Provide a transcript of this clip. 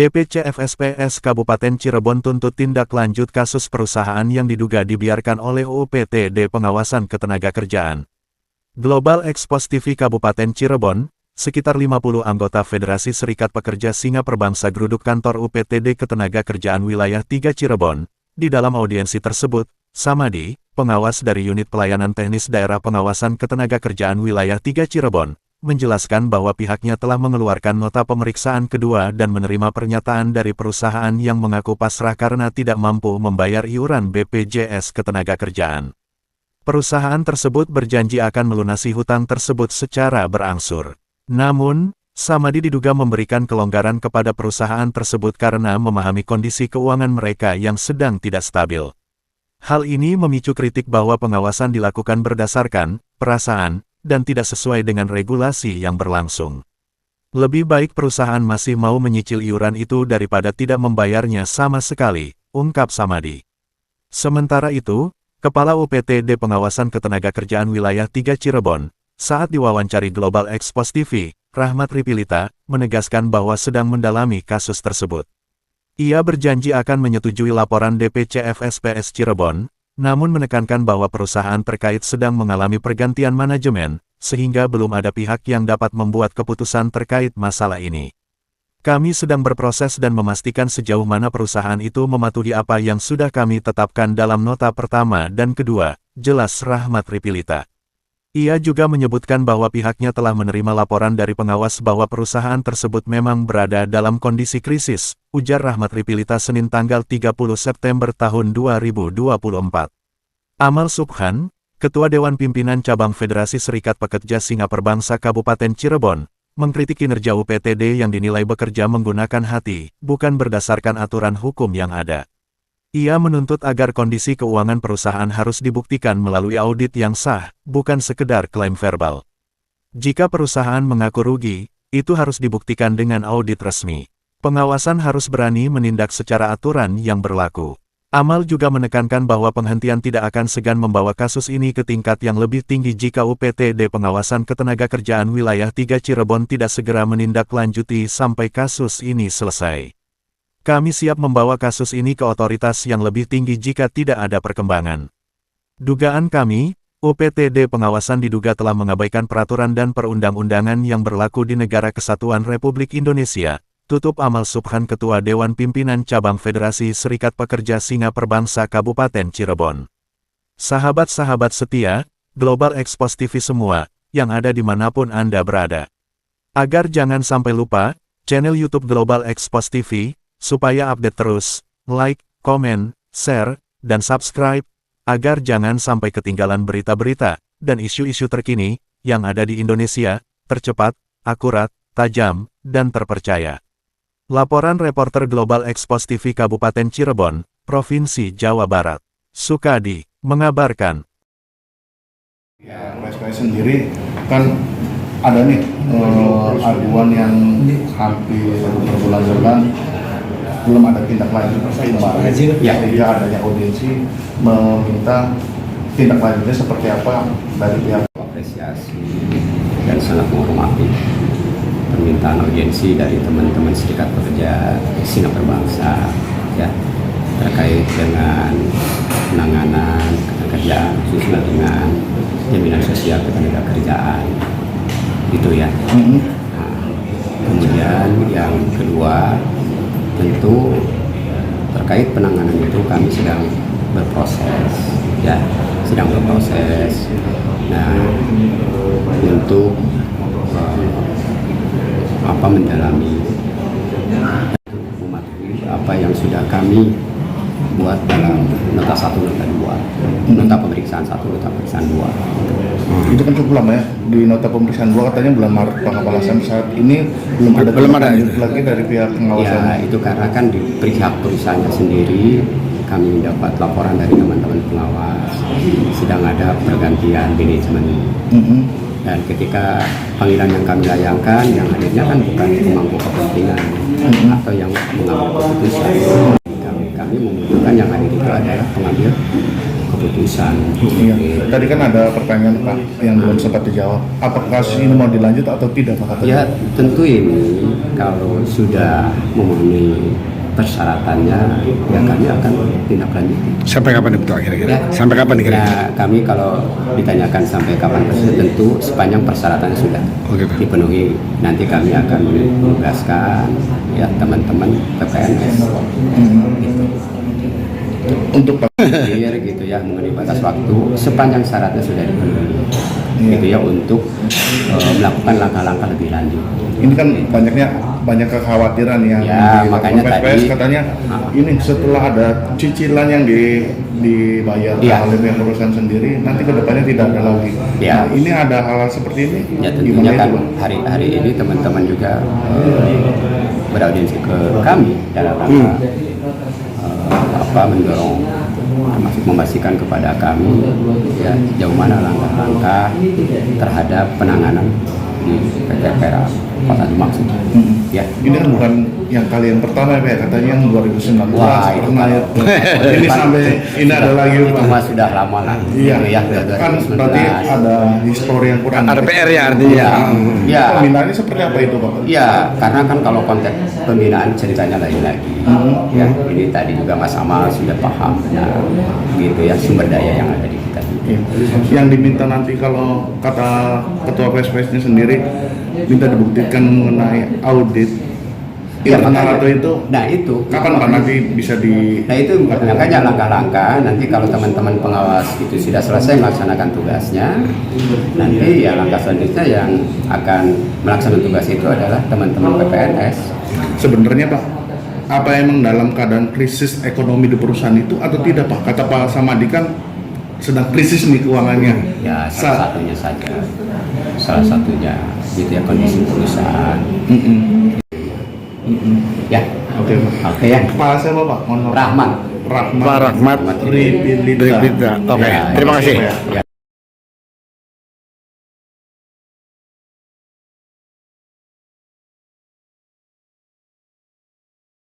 DPC FSPS Kabupaten Cirebon tuntut tindak lanjut kasus perusahaan yang diduga dibiarkan oleh UPTD Pengawasan Ketenagakerjaan. Global Expos TV Kabupaten Cirebon, sekitar 50 anggota Federasi Serikat Pekerja Singa Perbangsa geruduk kantor UPTD Ketenagakerjaan Wilayah 3 Cirebon. Di dalam audiensi tersebut, Samadi, pengawas dari Unit Pelayanan Teknis Daerah Pengawasan Ketenagakerjaan Wilayah 3 Cirebon, menjelaskan bahwa pihaknya telah mengeluarkan nota pemeriksaan kedua dan menerima pernyataan dari perusahaan yang mengaku pasrah karena tidak mampu membayar iuran BPJS Ketenagakerjaan. Perusahaan tersebut berjanji akan melunasi hutang tersebut secara berangsur. Namun, Samadi diduga memberikan kelonggaran kepada perusahaan tersebut karena memahami kondisi keuangan mereka yang sedang tidak stabil. Hal ini memicu kritik bahwa pengawasan dilakukan berdasarkan perasaan dan tidak sesuai dengan regulasi yang berlangsung. Lebih baik perusahaan masih mau menyicil iuran itu daripada tidak membayarnya sama sekali, ungkap Samadi. Sementara itu, Kepala UPTD Pengawasan Ketenagakerjaan Wilayah 3 Cirebon, saat diwawancari Global Expos TV, Rahmat Ripilita, menegaskan bahwa sedang mendalami kasus tersebut. Ia berjanji akan menyetujui laporan DPC FSPS Cirebon, namun menekankan bahwa perusahaan terkait sedang mengalami pergantian manajemen, sehingga belum ada pihak yang dapat membuat keputusan terkait masalah ini. Kami sedang berproses dan memastikan sejauh mana perusahaan itu mematuhi apa yang sudah kami tetapkan dalam nota pertama dan kedua, jelas Rahmat Ripilita. Ia juga menyebutkan bahwa pihaknya telah menerima laporan dari pengawas bahwa perusahaan tersebut memang berada dalam kondisi krisis, ujar Rahmat Ripilita Senin tanggal 30 September tahun 2024. Amal Subhan, Ketua Dewan Pimpinan Cabang Federasi Serikat Pekerja Singa Perbangsa Kabupaten Cirebon, mengkritik kinerja UPTD yang dinilai bekerja menggunakan hati, bukan berdasarkan aturan hukum yang ada. Ia menuntut agar kondisi keuangan perusahaan harus dibuktikan melalui audit yang sah, bukan sekedar klaim verbal. Jika perusahaan mengaku rugi, itu harus dibuktikan dengan audit resmi. Pengawasan harus berani menindak secara aturan yang berlaku. Amal juga menekankan bahwa penghentian tidak akan segan membawa kasus ini ke tingkat yang lebih tinggi jika UPTD Pengawasan Ketenagakerjaan Wilayah 3 Cirebon tidak segera menindaklanjuti sampai kasus ini selesai. Kami siap membawa kasus ini ke otoritas yang lebih tinggi jika tidak ada perkembangan. Dugaan kami, UPTD Pengawasan diduga telah mengabaikan peraturan dan perundang-undangan yang berlaku di Negara Kesatuan Republik Indonesia, tutup Amal Subhan Ketua Dewan Pimpinan Cabang Federasi Serikat Pekerja Singa Perbangsa Kabupaten Cirebon. Sahabat-sahabat setia, Global Expos TV semua, yang ada dimanapun Anda berada. Agar jangan sampai lupa, channel YouTube Global Expos TV, supaya update terus, like, komen, share, dan subscribe, agar jangan sampai ketinggalan berita-berita dan isu-isu terkini yang ada di Indonesia, tercepat, akurat, tajam, dan terpercaya. Laporan reporter Global Expos TV Kabupaten Cirebon, Provinsi Jawa Barat, Sukadi, mengabarkan. Ya, PSPS sendiri kan ada nih aduan yang hampir berbulan-bulan belum ada tindak lanjut kemarin. Ya, adanya audiensi meminta tindak lanjutnya seperti apa dari pihak. Apresiasi dan sangat menghormati permintaan audiensi dari teman-teman serikat pekerja Singa Perbangsa ya terkait dengan penanganan ketenagakerjaan khususnya dengan jaminan sosial ketenagakerjaan itu ya. Nah, kemudian yang kedua tentu terkait penanganan itu kami sedang berproses ya, Nah, untuk mendalami mematuhi apa yang sudah kami buat dalam nota 1, nota 2, nota pemeriksaan 1, nota pemeriksaan 2. Itu kan cukup lama ya, di nota pemeriksaan 2 katanya bulan Maret pengawasan, saat ini belum ada lagi dari pihak pengawasan. Ya, itu karena kan di pihak perusahaannya sendiri kami mendapat laporan dari teman-teman pengawas sedang ada pergantian manajemen. Dan ketika panggilan yang kami layangkan, yang hadirnya kan bukan pemangku kepentingan atau yang mengambil keputusan. Kami membutuhkan yang hadir itu adalah pengambil keputusan. Iya. Tadi kan ada pertanyaan Pak yang belum sempat dijawab. Apakah kasus ini mau dilanjut atau tidak Pak? Ya tentu ini kalau sudah memenuhi persyaratannya, ya kami akan tindak lanjuti. Sampai kapan itu kira-kira? Ya. Sampai kapan kira-kira? Ya, kami kalau ditanyakan sampai kapan proses, tentu sepanjang persyaratannya sudah Oh, gitu. dipenuhi, nanti kami akan menugaskan ya teman-teman PPNS Untuk Pak. clear gitu ya mengenai batas waktu sepanjang syaratnya sudah dipenuhi, gitu ya, untuk melakukan langkah-langkah lebih lanjut. Ini kan banyak kekhawatiran yang Ya, di makanya PPS tadi- katanya ini setelah ada cicilan yang dibayar Ya. oleh pihak perusahaan sendiri, nanti kedepannya tidak ada lagi. Ya. Nah, ini ada hal seperti ini. Ya tentunya Gimana kan itu, Pak? hari ini teman-teman juga beraudiensi ke kami dalam rangka mendorong, termasuk memastikan kepada kami ya sejauh mana langkah-langkah terhadap penanganan di PT Pera Kota Demak. Ya. Ini kan bukan yang kalian pertama ya, katanya yang 2019 Wah, itu pernah ya. Ini sampai ini ada lagi itu Pak. mah sudah lama lah. Iya, Gitu ya, kan berarti ada histori yang kurang. RPR ya artinya. Ya. Pembinaannya seperti apa itu Pak? Ya, karena kan kalau konteks pembinaan ceritanya lain lagi. Ya, ini tadi juga Mas Amal sudah paham. Nah, gitu ya sumber daya yang ada di kita. Iya. Yang diminta nanti kalau kata ketua PSPS-nya sendiri minta dibuktikan mengenai audit internal atau itu. Nah itu. Kapan Pak nanti bisa di? Nah itu makanya langkah-langkah nanti kalau teman-teman pengawas itu sudah selesai melaksanakan tugasnya, nanti ya langkah selanjutnya yang akan melaksanakan tugas itu adalah teman-teman PPNS. Sebenarnya Pak, apa emang dalam keadaan krisis ekonomi di perusahaan itu atau tidak Pak? Kata Pak Samadi kan sedang krisis nih keuangannya. Ya salah satunya saja, salah satunya gitu ya kondisi perusahaan. Ya, Oke Pak. oke ya. Kepala siapa Pak? Mohon maaf. Rahman. Rahmat. Pak Rahmat Ripilita. Ripilita. Oke, Ya, terima kasih. ya.